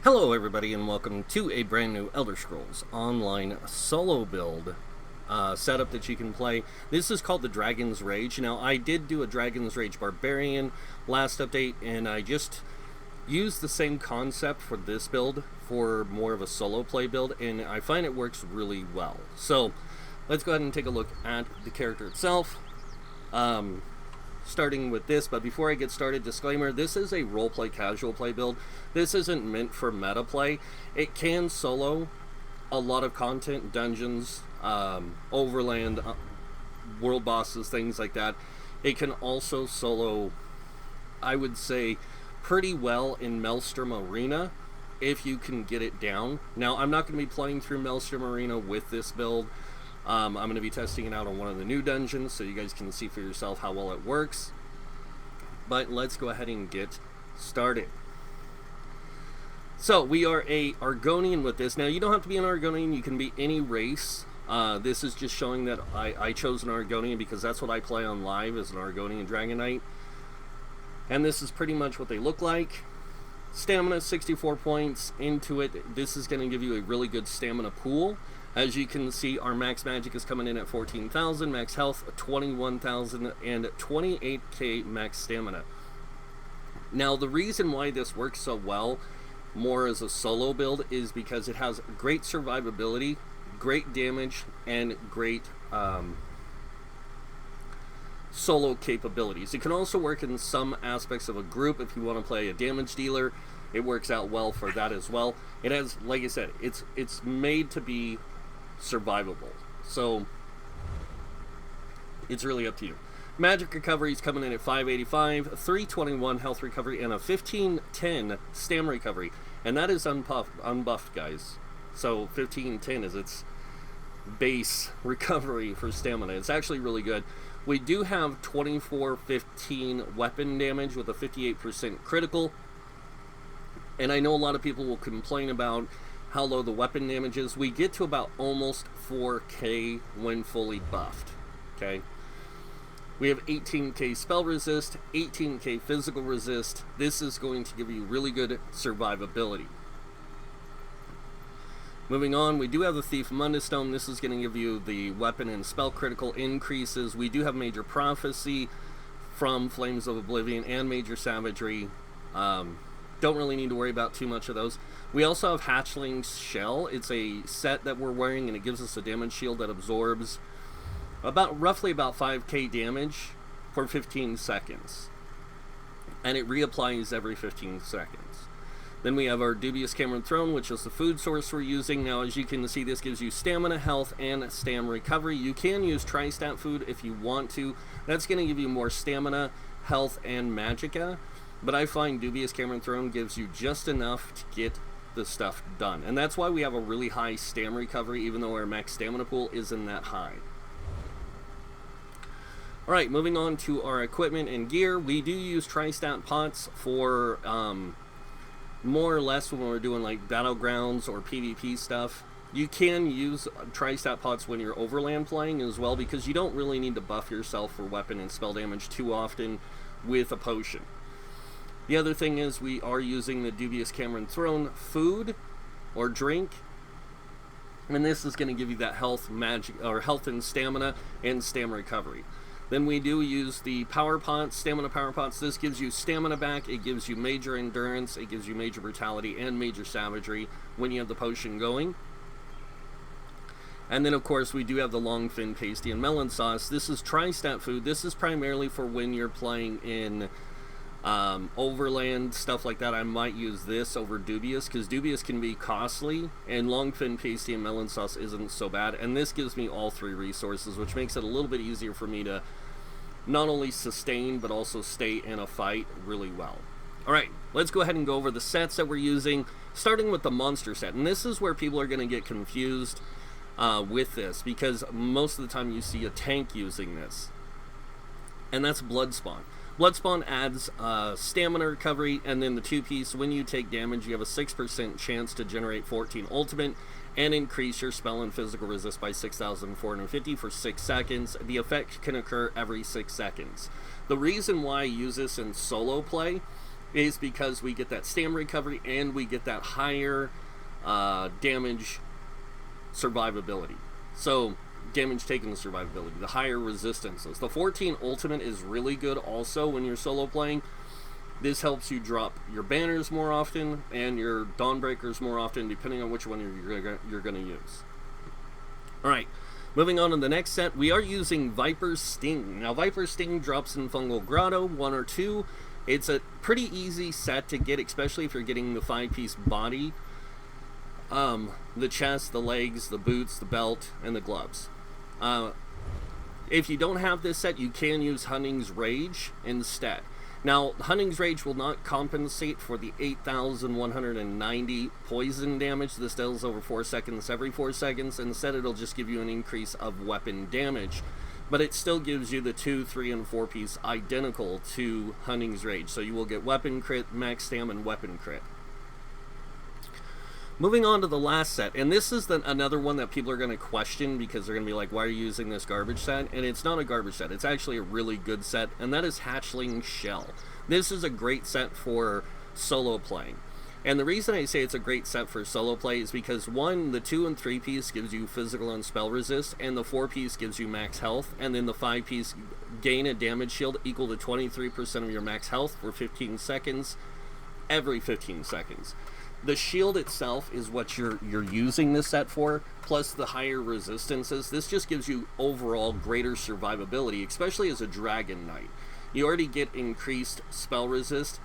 Hello everybody and welcome to a brand new Elder Scrolls Online solo build setup that you can play. This is called the Dragon's Rage. Now I did do a Dragon's Rage Barbarian last update and I just used the same concept for this build for more of a solo play build, and I find it works really well. So let's go ahead and take a look at the character itself. Starting with this, but before I get started, disclaimer, this is a roleplay casual play build. This isn't meant for meta play. It can solo a lot of content, dungeons, overland, world bosses, things like that. It can also solo, I would say, pretty well in Maelstrom Arena if you can get it down. Now, I'm not going to be playing through Maelstrom Arena with this build. I'm going to be testing it out on one of the new dungeons so you guys can see for yourself how well it works. But let's go ahead and get started. So we are a Argonian with this. Now you don't have to be an Argonian, you can be any race. This is just showing that I chose an Argonian because that's what I play on live, as an Argonian Dragonknight. And this is pretty much what they look like. Stamina, 64 points into it. This is going to give you a really good stamina pool. As you can see, our max magic is coming in at 14,000, max health 21,000, and 28k max stamina. Now, the reason why this works so well, more as a solo build, is because it has great survivability, great damage, and great solo capabilities. It can also work in some aspects of a group. If you want to play a damage dealer, it works out well for that as well. It has, like I said, it's made to be survivable, so it's really up to you. Magic recovery is coming in at 585, 321 health recovery, and a 1510 Stammer Recovery, and that is unbuffed, guys. So 1510 is its base recovery for stamina. It's actually really good. We do have 2415 weapon damage with a 58% critical, and I know a lot of people will complain about how low the weapon damage is. We get to about almost 4k when fully buffed. Okay, we have 18k spell resist, 18k physical resist. This is going to give you really good survivability. Moving on, we do have the Thief Mundus Stone. This is going to give you the weapon and spell critical increases. We do have Major Prophecy from Flames of Oblivion and Major Savagery. Don't really need to worry about too much of those. We also have Hatchling Shell. It's a set that we're wearing, and it gives us a damage shield that absorbs roughly about 5k damage for 15 seconds. And it reapplies every 15 seconds. Then we have our Dubious Cameron Throne, which is the food source we're using. Now, as you can see, this gives you stamina, health, and Stammer Recovery. You can use Tri-Stat food if you want to. That's going to give you more stamina, health, and magicka. But I find Dubious Cameron Throne gives you just enough to get the stuff done. And that's why we have a really high Stammer Recovery, even though our max stamina pool isn't that high. Alright, moving on to our equipment and gear. We do use Tri-Stat pots for more or less when we're doing like battlegrounds or PvP stuff. You can use Tri-Stat pots when you're overland playing as well, because you don't really need to buff yourself for weapon and spell damage too often with a potion. The other thing is we are using the Dubious Cameron Throne food or drink, and this is going to give you that health, magic, or health and stamina and stamina recovery. Then we do use the power pots, stamina power pots. This gives you stamina back, it gives you major endurance, it gives you major brutality and major savagery when you have the potion going. And then of course we do have the long fin pasty and melon sauce. This is Tri-Stat food. This is primarily for when you're playing in overland, stuff like that. I might use this over Dubious, because Dubious can be costly, and Longfin Pasty and Melon Sauce isn't so bad. And this gives me all three resources, which makes it a little bit easier for me to not only sustain, but also stay in a fight really well. Alright, let's go ahead and go over the sets that we're using, starting with the monster set. And this is where people are going to get confused with this, because most of the time you see a tank using this. And that's Bloodspawn. Bloodspawn adds stamina recovery, and then the two-piece. When you take damage, you have a 6% chance to generate 14 ultimate and increase your spell and physical resist by 6,450 for 6 seconds. The effect can occur every 6 seconds. The reason why I use this in solo play is because we get that Stammer Recovery and we get that higher damage survivability. So, damage taken survivability, the higher resistances. The 14 ultimate is really good also when you're solo playing. This helps you drop your banners more often and your Dawnbreakers more often, depending on which one you're going to use. Alright, moving on to the next set, we are using Viper's Sting. Now, Viper's Sting drops in Fungal Grotto, 1 or 2. It's a pretty easy set to get, especially if you're getting the 5-piece body. The chest, the legs, the boots, the belt, and the gloves. If you don't have this set, you can use Hunting's Rage instead. Now, Hunting's Rage will not compensate for the 8,190 poison damage. This does over 4 seconds every 4 seconds. Instead, it'll just give you an increase of weapon damage. But it still gives you the 2, 3, and 4 piece identical to Hunting's Rage. So you will get weapon crit, max stam, and weapon crit. Moving on to the last set, and this is another one that people are going to question because they're going to be like, why are you using this garbage set? And it's not a garbage set, it's actually a really good set, and that is Hatchling Shell. This is a great set for solo playing. And the reason I say it's a great set for solo play is because, one, the 2 and 3 piece gives you physical and spell resist, and the 4 piece gives you max health, and then the 5 piece gain a damage shield equal to 23% of your max health for 15 seconds, every 15 seconds. The shield itself is what you're using this set for, plus the higher resistances. This just gives you overall greater survivability, especially as a Dragonknight. You already get increased spell resist,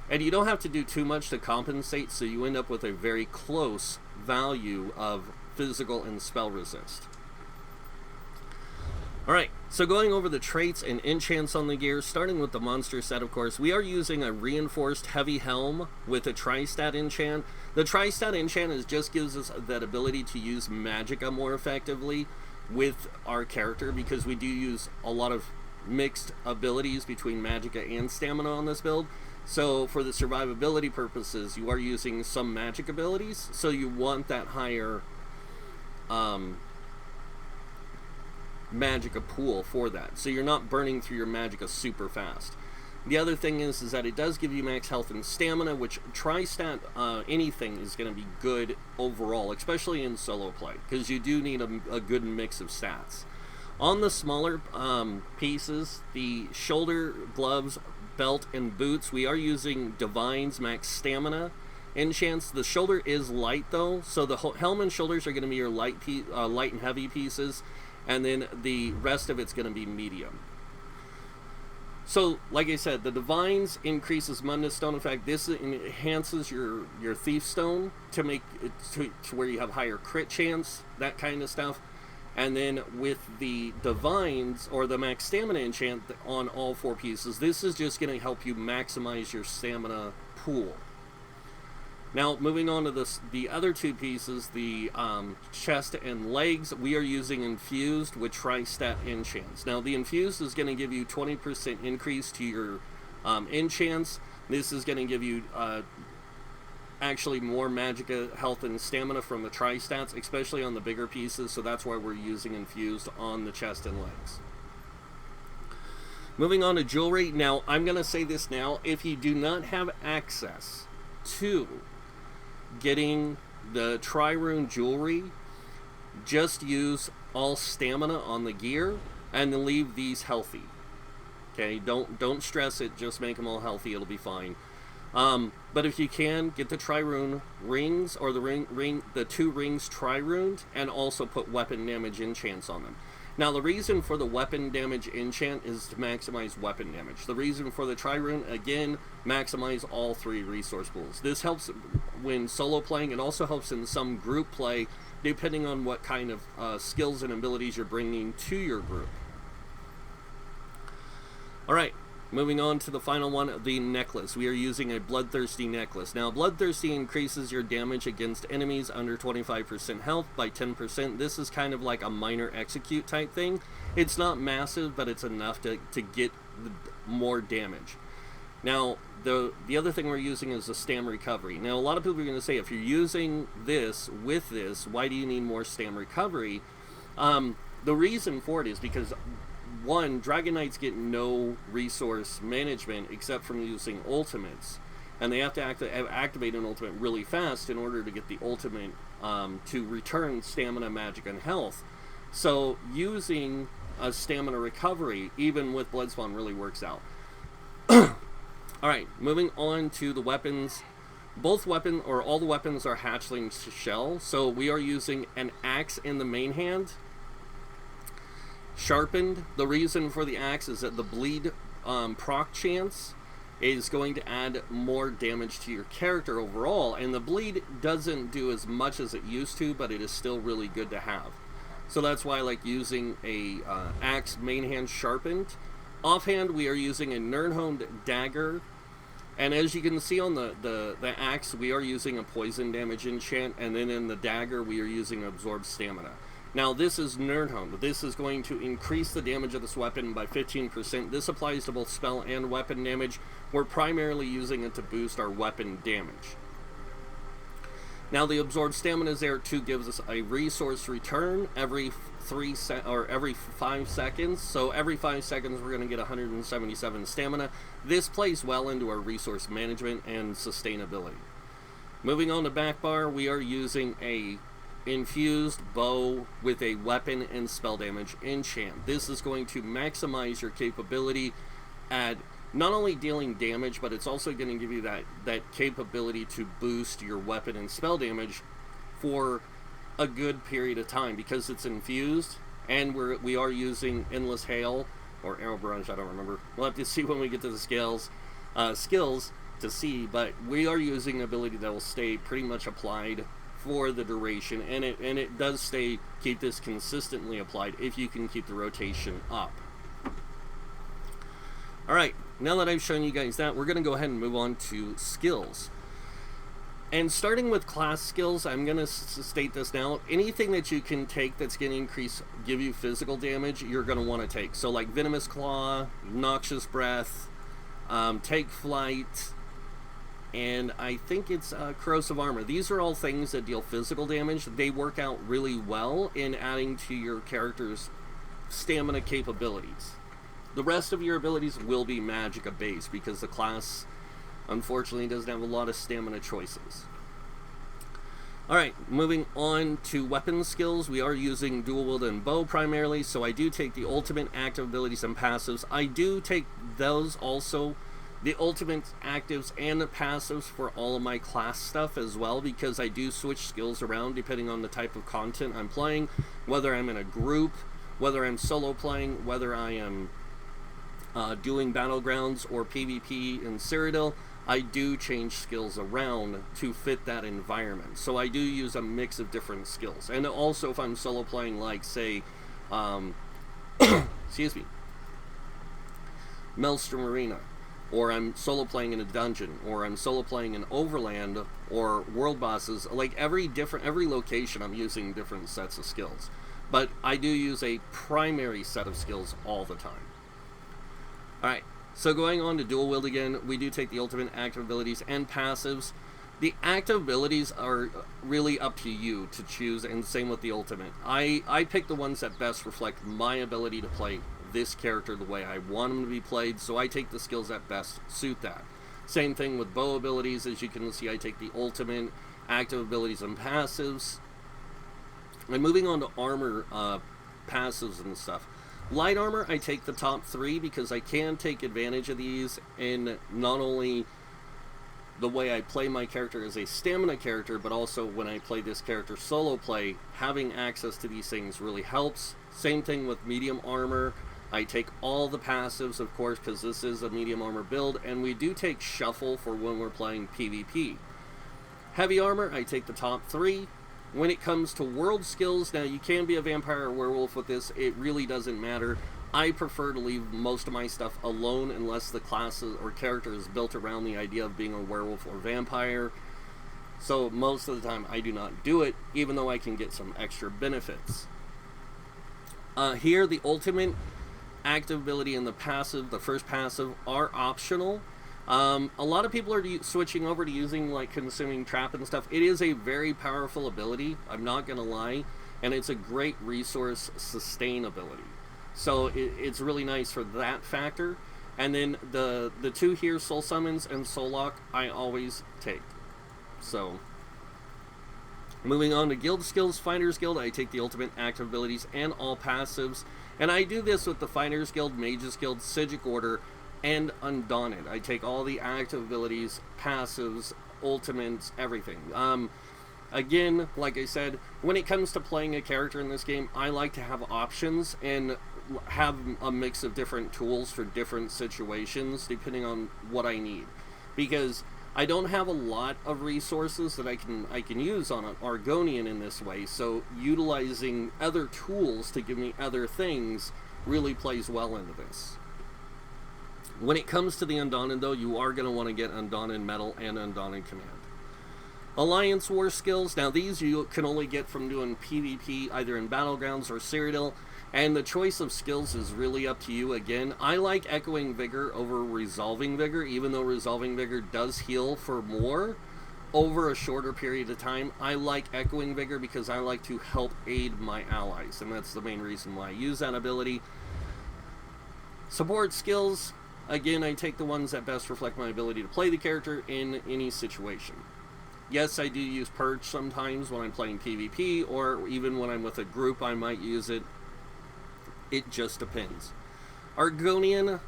and you don't have to do too much to compensate, so you end up with a very close value of physical and spell resist. Alright, so going over the traits and enchants on the gear, starting with the monster set, of course, we are using a reinforced heavy helm with a tri-stat enchant. The tri-stat enchant just gives us that ability to use magicka more effectively with our character, because we do use a lot of mixed abilities between magicka and stamina on this build. So for the survivability purposes, you are using some magic abilities, so you want that higher magicka pool for that, so you're not burning through your magicka super fast. The other thing is that it does give you max health and stamina, which tri-stat anything is going to be good overall, especially in solo play, because you do need a good mix of stats. On the smaller pieces, the shoulder, gloves, belt, and boots, we are using Divine's max stamina enchants. The shoulder is light though, so the helm and shoulders are going to be your light and heavy pieces, and then the rest of it's going to be medium. So, like I said, the Divines increases Mundus Stone effect. This enhances your Thief Stone to make it to where you have higher crit chance, that kind of stuff. And then with the Divines, or the max stamina enchant on all 4 pieces, this is just going to help you maximize your stamina pool. Now, moving on to the other 2 pieces, the chest and legs, we are using Infused with Tri-Stat Enchants. Now, the Infused is going to give you 20% increase to your enchants. This is going to give you actually more magicka health and stamina from the Tri-Stats, especially on the bigger pieces, so that's why we're using Infused on the chest and legs. Moving on to jewelry. Now, I'm going to say this now, if you do not have access to getting the Tri-Rune jewelry, just use all stamina on the gear and then leave these healthy. Okay, don't stress it, just make them all healthy, it'll be fine. But if you can, get the Tri-Rune rings, or the 2 rings Tri-Runed, and also put weapon damage enchants on them. Now, the reason for the weapon damage enchant is to maximize weapon damage. The reason for the Tri-Rune, again, maximize all 3 resource pools. This helps when solo playing. It also helps in some group play, depending on what kind of skills and abilities you're bringing to your group. Alright, moving on to the final one, the necklace. We are using a Bloodthirsty necklace. Now, Bloodthirsty increases your damage against enemies under 25% health by 10%. This is kind of like a minor execute type thing. It's not massive, but it's enough to get more damage. Now, the other thing we're using is the Stammer Recovery. Now, a lot of people are going to say, if you're using this with this, why do you need more Stammer Recovery? The reason for it is because one, Dragonknights get no resource management except from using ultimates. And they have to activate an ultimate really fast in order to get the ultimate to return stamina, magic, and health. So using a Stammer Recovery, even with Bloodspawn, really works out. Alright, moving on to the weapons. All the weapons are Hatchling Shell. So we are using an axe in the main hand. Sharpened. The reason for the axe is that the bleed proc chance is going to add more damage to your character overall, and the bleed doesn't do as much as it used to, but it is still really good to have. So that's why I like using a axe main hand sharpened. Offhand, we are using a Nirnhoned dagger, and as you can see on the axe, we are using a poison damage enchant, and then in the dagger we are using absorb stamina. Now this is Nirnhoned. This is going to increase the damage of this weapon by 15%. This applies to both spell and weapon damage. We're primarily using it to boost our weapon damage. Now the absorb stamina is there too, gives us a resource return every 5 seconds. So every 5 seconds we're going to get 177 stamina. This plays well into our resource management and sustainability. Moving on to back bar, we are using a infused bow with a weapon and spell damage enchant. This is going to maximize your capability at not only dealing damage, but it's also going to give you that capability to boost your weapon and spell damage for a good period of time, because it's infused, and we are using Endless Hail or Arrow Barrage, I don't remember. We'll have to see when we get to the skills to see, but we are using an ability that will stay pretty much applied for the duration, and it does keep this consistently applied if you can keep the rotation up. Alright, now that I've shown you guys that, we're going to go ahead and move on to skills. And starting with class skills, I'm going to state this now. Anything that you can take that's going to give you physical damage, you're going to want to take. So like Venomous Claw, Noxious Breath, Take Flight, and I think it's Corrosive Armor. These are all things that deal physical damage. They work out really well in adding to your character's stamina capabilities. The rest of your abilities will be Magicka based, because the class unfortunately doesn't have a lot of stamina choices. Alright, moving on to weapon skills. We are using dual wield and bow primarily, so I do take the ultimate, active abilities, and passives. I do take those also, the ultimate, actives, and the passives for all of my class stuff as well, because I do switch skills around depending on the type of content I'm playing, whether I'm in a group, whether I'm solo playing, whether I am doing Battlegrounds or PvP in Cyrodiil. I do change skills around to fit that environment. So I do use a mix of different skills. And also if I'm solo playing, like, say, excuse me, Maelstrom Arena, or I'm solo playing in a dungeon, or I'm solo playing in Overland, or world bosses, like every location I'm using different sets of skills. But I do use a primary set of skills all the time. Alright, so going on to dual wield again, we do take the ultimate, active abilities, and passives. The active abilities are really up to you to choose, and same with the ultimate. I pick the ones that best reflect my ability to play this character the way I want him to be played, so I take the skills that best suit that. Same thing with bow abilities. As you can see, I take the ultimate, active abilities, and passives. And moving on to armor passives and stuff. Light armor, I take the top 3 because I can take advantage of these in not only the way I play my character as a stamina character, but also when I play this character solo play, having access to these things really helps. Same thing with medium armor. I take all the passives, of course, because this is a medium armor build, and we do take shuffle for when we're playing PvP. Heavy armor, I take the top 3. When it comes to world skills, now you can be a vampire or werewolf with this, it really doesn't matter. I prefer to leave most of my stuff alone unless the class or character is built around the idea of being a werewolf or vampire. So most of the time I do not do it, even though I can get some extra benefits. Here, the ultimate, active ability, and the passive, the first passive, are optional. A lot of people are switching over to using like Consuming Trap and stuff. It is a very powerful ability, I'm not gonna lie, and it's a great resource sustain ability. So it's really nice for that factor. And then the two here, Soul Summons and Soul Lock, I always take. So, moving on to Guild Skills, Fighter's Guild, I take the ultimate active abilities and all passives. And I do this with the Fighter's Guild, Mage's Guild, Psijic Order, and Undaunted. I take all the active abilities, passives, ultimates, everything. Again, like I said, when it comes to playing a character in this game, I like to have options and have a mix of different tools for different situations depending on what I need. Because I don't have a lot of resources that I can use on an Argonian in this way, so utilizing other tools to give me other things really plays well into this. When it comes to the Undaunted, though, you are going to want to get Undaunted Metal and Undaunted Command. Alliance War skills, now these you can only get from doing PvP either in Battlegrounds or Cyrodiil, and the choice of skills is really up to you. Again, I like Echoing Vigor over Resolving Vigor, even though Resolving Vigor does heal for more over a shorter period of time. I like Echoing Vigor because I like to help aid my allies, and that's the main reason why I use that ability. Support skills, again, I take the ones that best reflect my ability to play the character in any situation. Yes, I do use Purge sometimes when I'm playing PvP, or even when I'm with a group I might use it. It just depends. Argonian,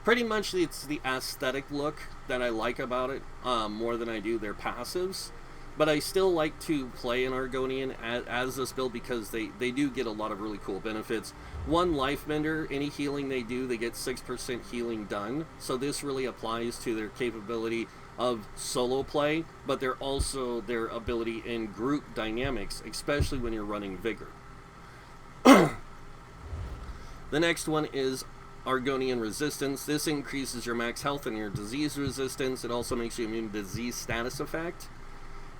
pretty much it's the aesthetic look that I like about it, more than I do their passives. But I still like to play an Argonian as this build because they do get a lot of really cool benefits. One, Life Bender, any healing they do, they get 6% healing done. So this really applies to their capability of solo play, but they're also their ability in group dynamics, especially when you're running Vigor. The next one is Argonian Resistance. This increases your max health and your disease resistance. It also makes you immune to disease status effect.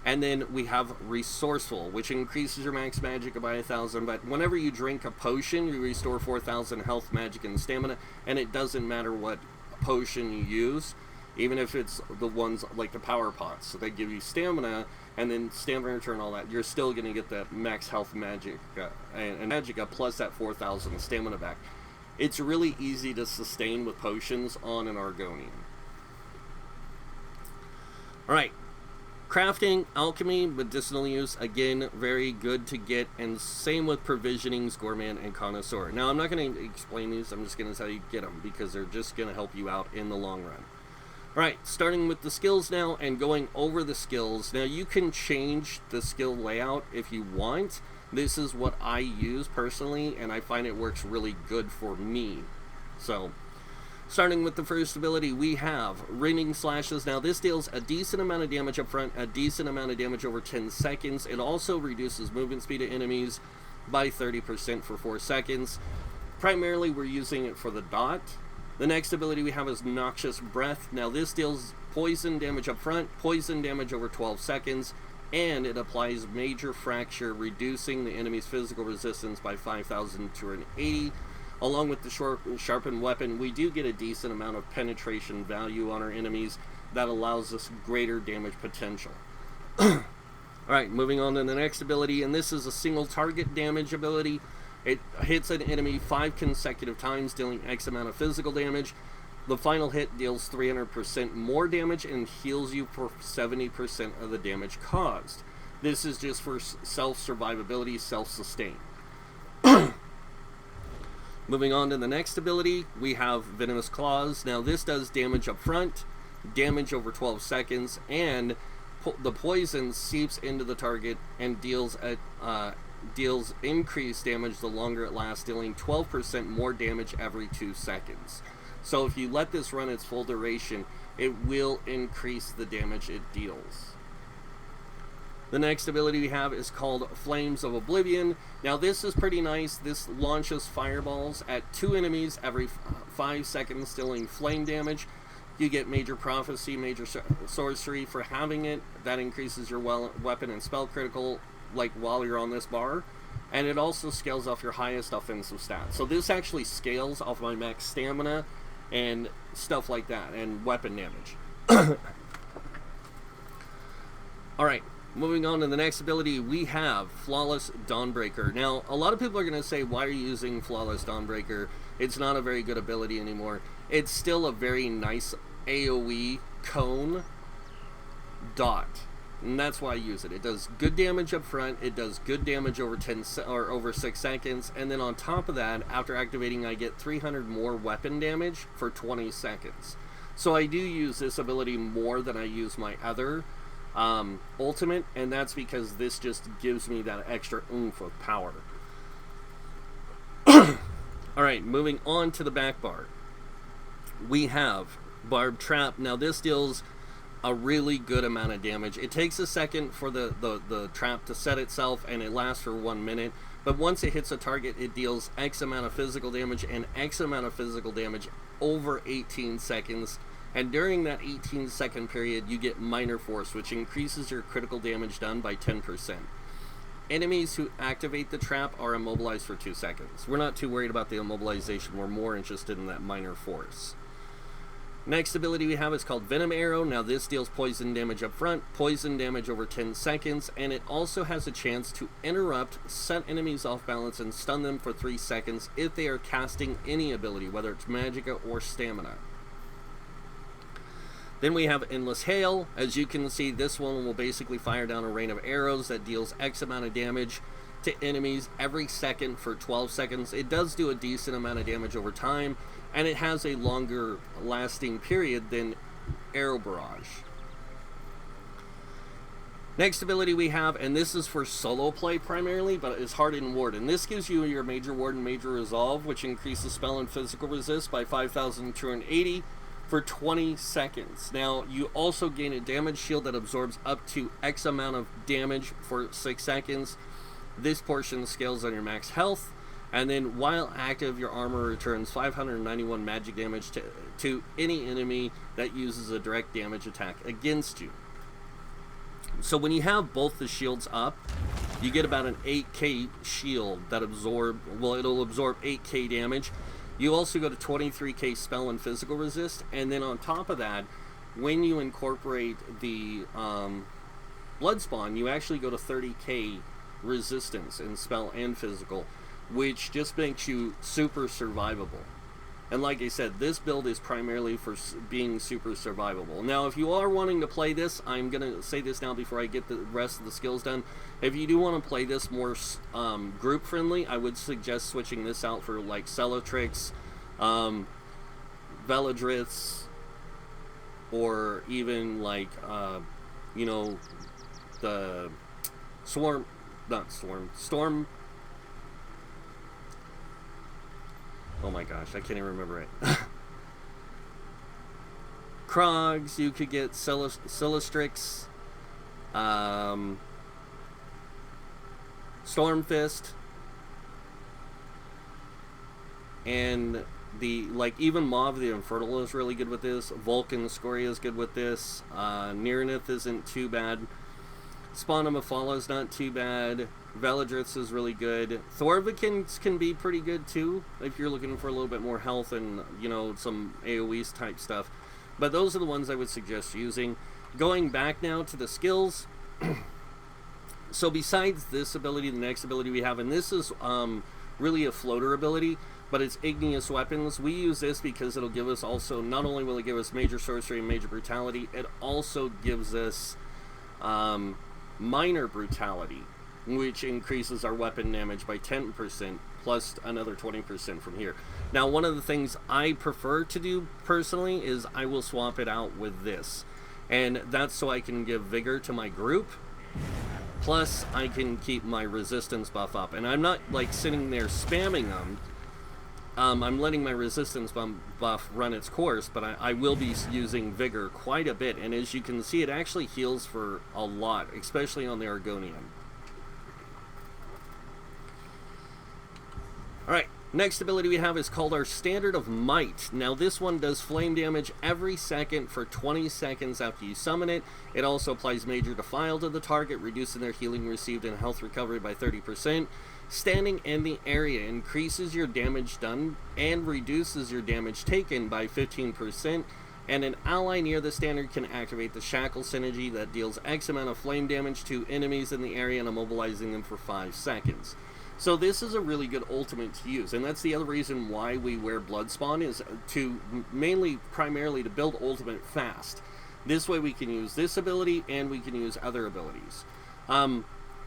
And then we have Resourceful, which increases your max magic by 1,000, but whenever you drink a potion, you restore 4,000 health, magic, and stamina, and it doesn't matter what potion you use, even if it's the ones like the power pots. So they give you stamina, and then stamina return, all that. You're still going to get that max health, magic, and magic plus that 4,000 stamina back. It's really easy to sustain with potions on an Argonian. Alright. Crafting, alchemy, medicinal use, again, very good to get, and same with provisionings, gourmand, and connoisseur. Now, I'm not going to explain these, I'm just going to tell you get them, because they're just going to help you out in the long run. Alright, starting with the skills now, and going over the skills. Now, you can change the skill layout if you want. This is what I use personally, and I find it works really good for me. So, starting with the first ability, we have Raining Slashes. Now, this deals a decent amount of damage up front, a decent amount of damage over 10 seconds. It also reduces movement speed of enemies by 30% for 4 seconds. Primarily, we're using it for the dot. The next ability we have is Noxious Breath. Now, this deals poison damage up front, poison damage over 12 seconds, and it applies Major Fracture, reducing the enemy's physical resistance by 5,280. Along with the Sharpened Weapon, we do get a decent amount of penetration value on our enemies that allows us greater damage potential. Alright, moving on to the next ability, and this is a single target damage ability. It hits an enemy 5 consecutive times, dealing X amount of physical damage. The final hit deals 300% more damage and heals you for 70% of the damage caused. This is just for self-survivability, self-sustain. Moving on to the next ability, we have Venomous Claws. Now this does damage up front, damage over 12 seconds, and the poison seeps into the target and deals increased damage the longer it lasts, dealing 12% more damage every 2 seconds. So if you let this run its full duration, it will increase the damage it deals. The next ability we have is called Flames of Oblivion. Now this is pretty nice. This launches fireballs at 2 enemies every 5 seconds, dealing flame damage. You get Major Prophecy, Major Sorcery for having it. That increases your weapon and spell critical, like while you're on this bar. And it also scales off your highest offensive stats. So this actually scales off my max stamina and stuff like that, and weapon damage. Alright, Moving on to the next ability, we have Flawless Dawnbreaker. Now, a lot of people are going to say, why are you using Flawless Dawnbreaker? It's not a very good ability anymore. It's still a very nice AoE cone dot. And that's why I use it. It does good damage up front, it does good damage over over 6 seconds, and then on top of that, after activating, I get 300 more weapon damage for 20 seconds. So I do use this ability more than I use my other ultimate, and that's because this just gives me that extra oomph of power. Alright, moving on to the back bar. We have Barbed Trap. Now this deals a really good amount of damage. It takes a second for the trap to set itself, and it lasts for 1 minute. But once it hits a target, it deals X amount of physical damage and X amount of physical damage over 18 seconds. And during that 18-second period, you get Minor Force, which increases your critical damage done by 10%. Enemies who activate the trap are immobilized for 2 seconds. We're not too worried about the immobilization. We're more interested in that Minor Force. Next ability we have is called Venom Arrow. Now this deals poison damage up front, poison damage over 10 seconds, and it also has a chance to interrupt, set enemies off balance, and stun them for 3 seconds if they are casting any ability, whether it's Magicka or Stamina. Then we have Endless Hail. As you can see, this one will basically fire down a rain of arrows that deals X amount of damage to enemies every second for 12 seconds. It does do a decent amount of damage over time, and it has a longer lasting period than Arrow Barrage. Next ability we have, and this is for solo play primarily, but it's Hardened Ward. And this gives you your Major Ward and Major Resolve, which increases spell and physical resist by 5,280 for 20 seconds. Now, you also gain a damage shield that absorbs up to X amount of damage for 6 seconds. This portion scales on your max health. And then, while active, your armor returns 591 magic damage to any enemy that uses a direct damage attack against you. So when you have both the shields up, you get about an 8k shield that it'll absorb 8k damage. You also go to 23k spell and physical resist, and then on top of that, when you incorporate the Blood Spawn, you actually go to 30k resistance in spell and physical, which just makes you super survivable. And like I said, this build is primarily for being super survivable. Now, if you are wanting to play this, I'm going to say this now before I get the rest of the skills done. If you do want to play this more group friendly, I would suggest switching this out for like Celotrix, Veladriths, or even like, you know, the Storm. Oh my gosh, I can't even remember it. Krogs, you could get Celestrix, Stormfist, and even Maw the Infernal is really good with this. Vulcan Scoria is good with this. Nirnath isn't too bad. Spawn of Mephala is not too bad. Veladriths is really good. Thorvikins can be pretty good too, if you're looking for a little bit more health and, you know, some AoE type stuff. But those are the ones I would suggest using. Going back now to the skills. So besides this ability, the next ability we have, and this is really a floater ability, but it's Igneous Weapons. We use this because it'll give us also, not only will it give us Major Sorcery and Major Brutality, it also gives us Minor Brutality, which increases our weapon damage by 10%, plus another 20% from here. Now, one of the things I prefer to do personally is I will swap it out with this. And that's so I can give vigor to my group, plus I can keep my resistance buff up. And I'm not like sitting there spamming them. I'm letting my resistance buff run its course, but I will be using vigor quite a bit. And as you can see, it actually heals for a lot, especially on the Argonian. Alright, next ability we have is called our Standard of Might. Now this one does flame damage every second for 20 seconds after you summon it. It also applies Major Defile to the target, reducing their healing received and health recovery by 30%. Standing in the area increases your damage done and reduces your damage taken by 15%. And an ally near the standard can activate the Shackle synergy that deals X amount of flame damage to enemies in the area and immobilizing them for 5 seconds. So this is a really good ultimate to use, and that's the other reason why we wear Bloodspawn, is to primarily to build ultimate fast. This way we can use this ability and we can use other abilities.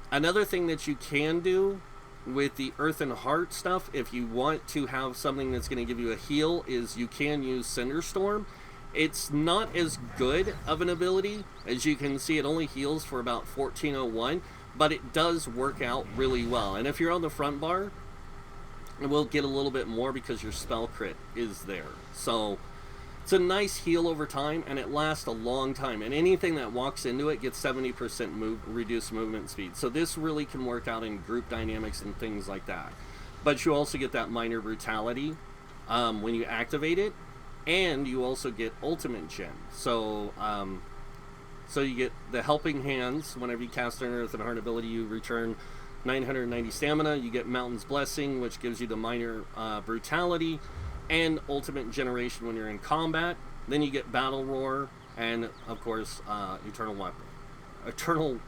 Another thing that you can do with the Earth and Heart stuff, if you want to have something that's going to give you a heal, is you can use Cinderstorm. It's not as good of an ability. As you can see, it only heals for about 1401, but it does work out really well. And if you're on the front bar, it will get a little bit more because your spell crit is there. So it's a nice heal over time, and it lasts a long time. And anything that walks into it gets 70% reduced movement speed. So this really can work out in group dynamics and things like that. But you also get that minor brutality when you activate it, and you also get ultimate gem. So so you get the Helping Hands. Whenever you cast an Earth and Heart ability, you return 990 stamina. You get Mountain's Blessing, which gives you the minor brutality and ultimate generation when you're in combat. Then you get Battle Roar, and of course Eternal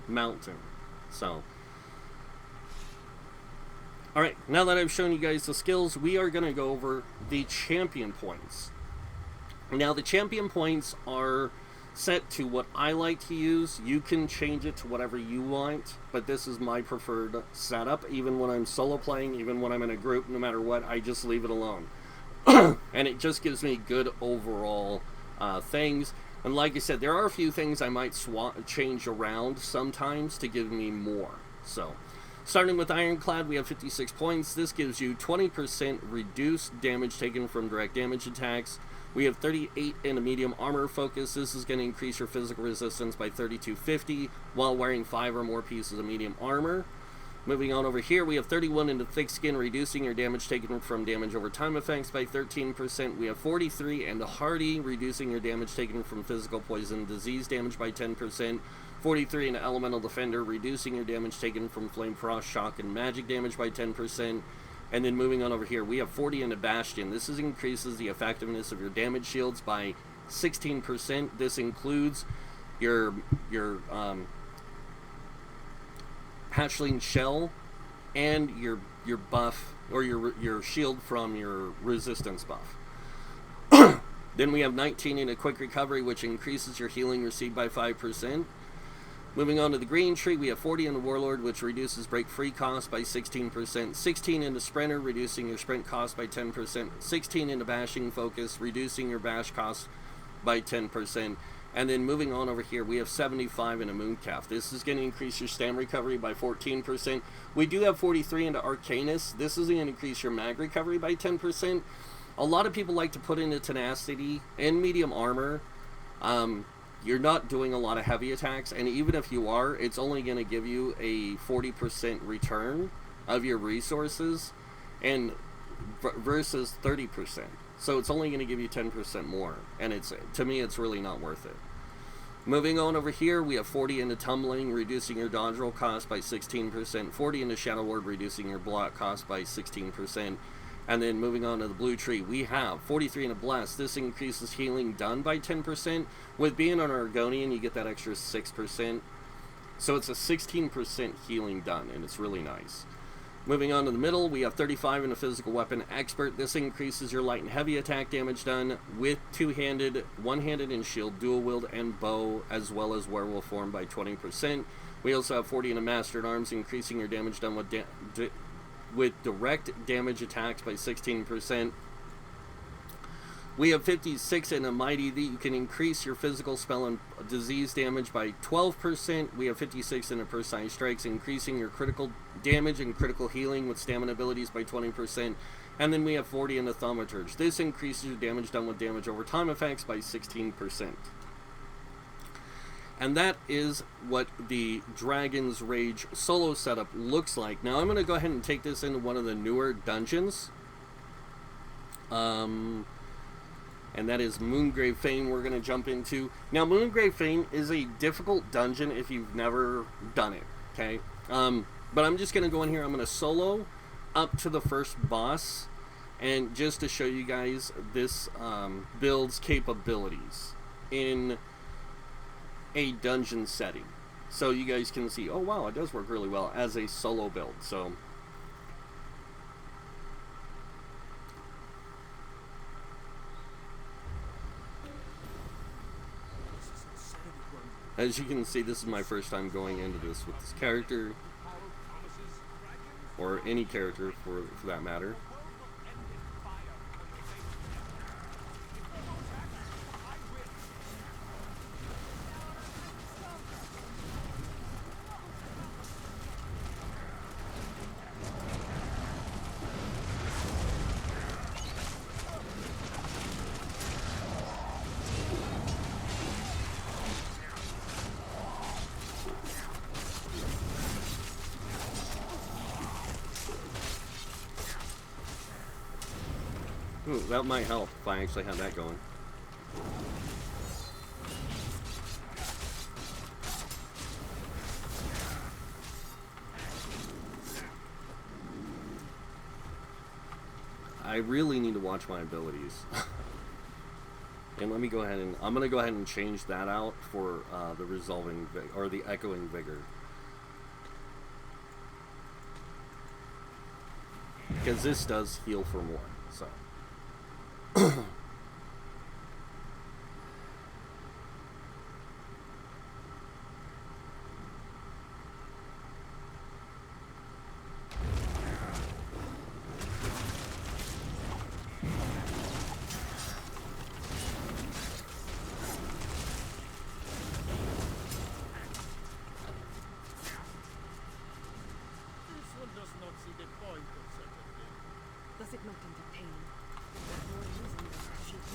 Mountain. So alright, now that I've shown you guys the skills, we are going to go over the champion points. Now the champion points are set to what I like to use. You can change it to whatever you want, but this is my preferred setup. Even when I'm solo playing, even when I'm in a group, no matter what, I just leave it alone. And it just gives me good overall things. And like I said, there are a few things I might change around sometimes to give me more. So, starting with Ironclad, we have 56 points. This gives you 20% reduced damage taken from direct damage attacks. We have 38 in a medium armor focus. This is going to increase your physical resistance by 3250 while wearing 5 or more pieces of medium armor. Moving on over here, we have 31 into thick skin, reducing your damage taken from damage over time effects by 13%. We have 43 into hardy, reducing your damage taken from physical poison disease damage by 10%. 43 into elemental defender, reducing your damage taken from flame frost, shock, and magic damage by 10%. And then moving on over here, we have 40 into bastion. This increases the effectiveness of your damage shields by 16%. This includes your Hatchling Shell and your buff, or your shield from your resistance buff. Then we have 19 in a quick recovery, which increases your healing received by 5%. Moving on to the green tree, we have 40 in the warlord, which reduces break free cost by 16%. 16 into sprinter, reducing your sprint cost by 10%. 16 into bashing focus, reducing your bash cost by 10%. And then moving on over here, we have 75 in a mooncalf. This is going to increase your Stammer Recovery by 14%. We do have 43 into Arcanus. This is going to increase your mag recovery by 10%. A lot of people like to put into tenacity and medium armor. You're not doing a lot of heavy attacks, and even if you are, it's only going to give you a 40% return of your resources, and versus 30%. So it's only going to give you 10% more, and to me, it's really not worth it. Moving on over here, we have 40 into tumbling, reducing your dodge roll cost by 16%. 40 into Shadow Ward, reducing your block cost by 16%. And then moving on to the blue tree, we have 43 into bless. This increases healing done by 10%. With being an Argonian, you get that extra 6%. So it's a 16% healing done, and it's really nice. Moving on to the middle, we have 35 in a physical weapon expert. This increases your light and heavy attack damage done with two-handed, one-handed, and shield, dual wield, and bow, as well as werewolf form by 20%. We also have 40 in a mastered arms, increasing your damage done with direct damage attacks by 16%. We have 56 in a mighty that you can increase your physical spell and disease damage by 12%. We have 56 in a precise strikes, increasing your critical damage and critical healing with stamina abilities by 20%. And then we have 40 in the thaumaturge. This increases your damage done with damage over time effects by 16%. And that is what the Dragon's Rage solo setup looks like. Now I'm going to go ahead and take this into one of the newer dungeons. And that is Moongrave Fane we're going to jump into. Now Moongrave Fane is a difficult dungeon if you've never done it, okay? But I'm just going to go in here, I'm going to solo up to the first boss. And just to show you guys this build's capabilities in a dungeon setting, so you guys can see, oh wow, it does work really well as a solo build. So as you can see, this is my first time going into this with this character, or any character for that matter. Ooh, that might help if I actually had that going. I really need to watch my abilities. And let me go ahead and I'm gonna go ahead and change that out for the resolving or the echoing vigor, because this does heal for more. So. Does it not entertain? More reason that she can do.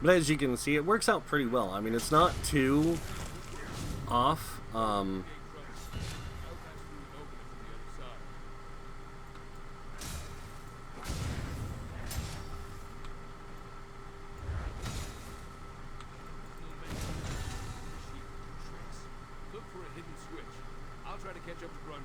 But as you can see, it works out pretty well. I mean, it's not too off. Look for a hidden switch. I'll try to catch up to Grunt.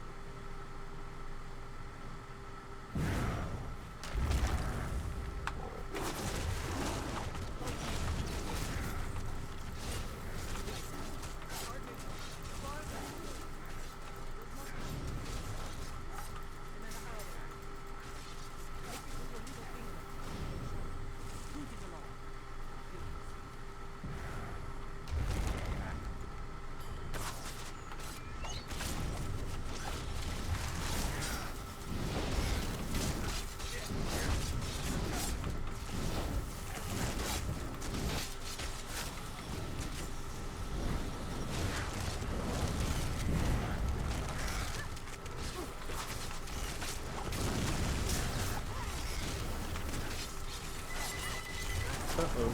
Uh-oh.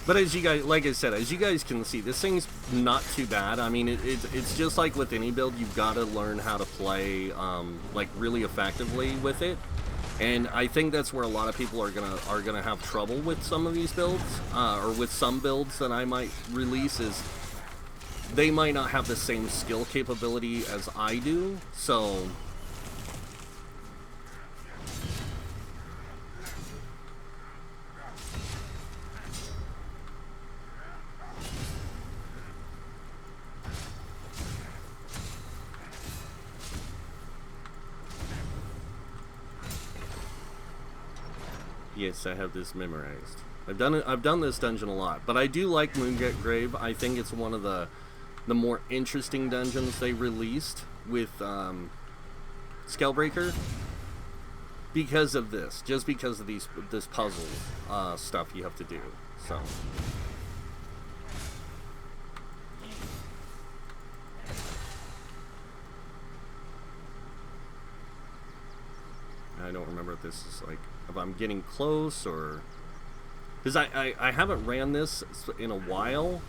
But as you guys, like I said, as you guys can see, this thing's not too bad. I mean, it's just like with any build, you've got to learn how to play like really effectively with it. And I think that's where a lot of people are gonna have trouble with some of these builds, or with some builds that I might release, is they might not have the same skill capability as I do. So yes, I have this memorized. I've done this dungeon a lot, but I do like Moongate Grave. I think it's one of the more interesting dungeons they released with Scalebreaker. because of this, just because of this puzzle stuff you have to do. So. I don't remember if this is like, if I'm getting close or, because I haven't ran this in a while.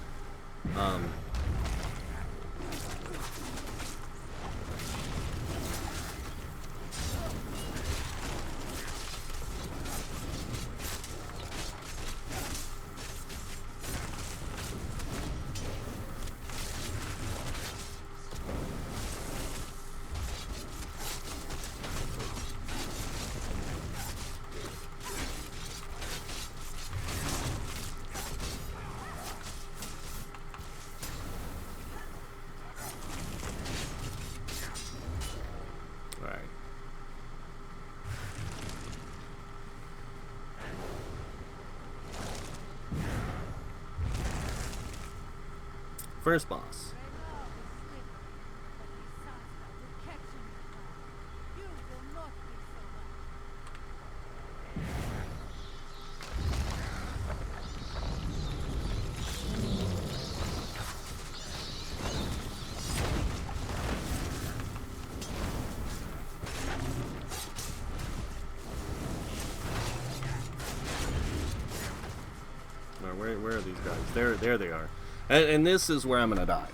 First boss. Where are these guys? There they are. And this is where I'm gonna die.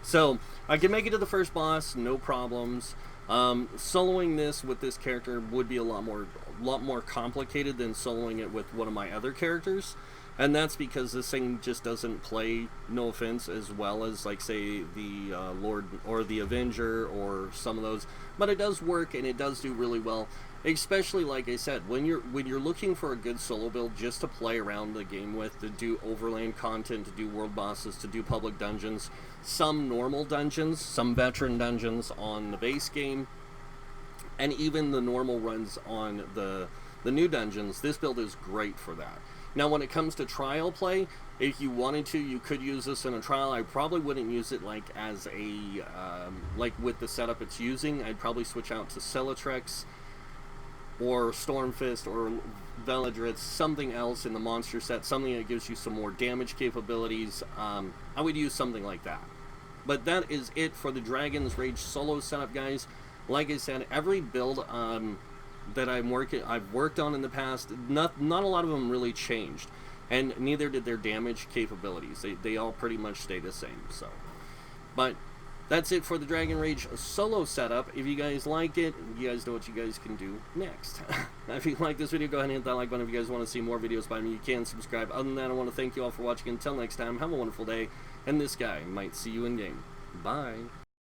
So I can make it to the first boss, no problems. Soloing this with this character would be a lot more complicated than soloing it with one of my other characters, and that's because this thing just doesn't play, no offense, as well as like say the Lord or the Avenger or some of those, but it does work and it does do really well. Especially, like I said, when you're looking for a good solo build just to play around the game with, to do overland content, to do world bosses, to do public dungeons, some normal dungeons, some veteran dungeons on the base game, and even the normal runs on the new dungeons, this build is great for that. Now, when it comes to trial play, if you wanted to, you could use this in a trial. I probably wouldn't use it like as a, like with the setup it's using. I'd probably switch out to Celatrex, or Stormfist, or Veladritz, something else in the monster set, something that gives you some more damage capabilities. I would use something like that. But that is it for the Dragon's Rage solo setup, guys. Like I said, every build that I've worked on in the past, not a lot of them really changed, and neither did their damage capabilities. They all pretty much stay the same. So, but that's it for the Dragon Rage solo setup. If you guys like it, you guys know what you guys can do next. If you like this video, go ahead and hit that like button. If you guys want to see more videos by me, you can subscribe. Other than that, I want to thank you all for watching. Until next time, have a wonderful day, and this guy might see you in game. Bye.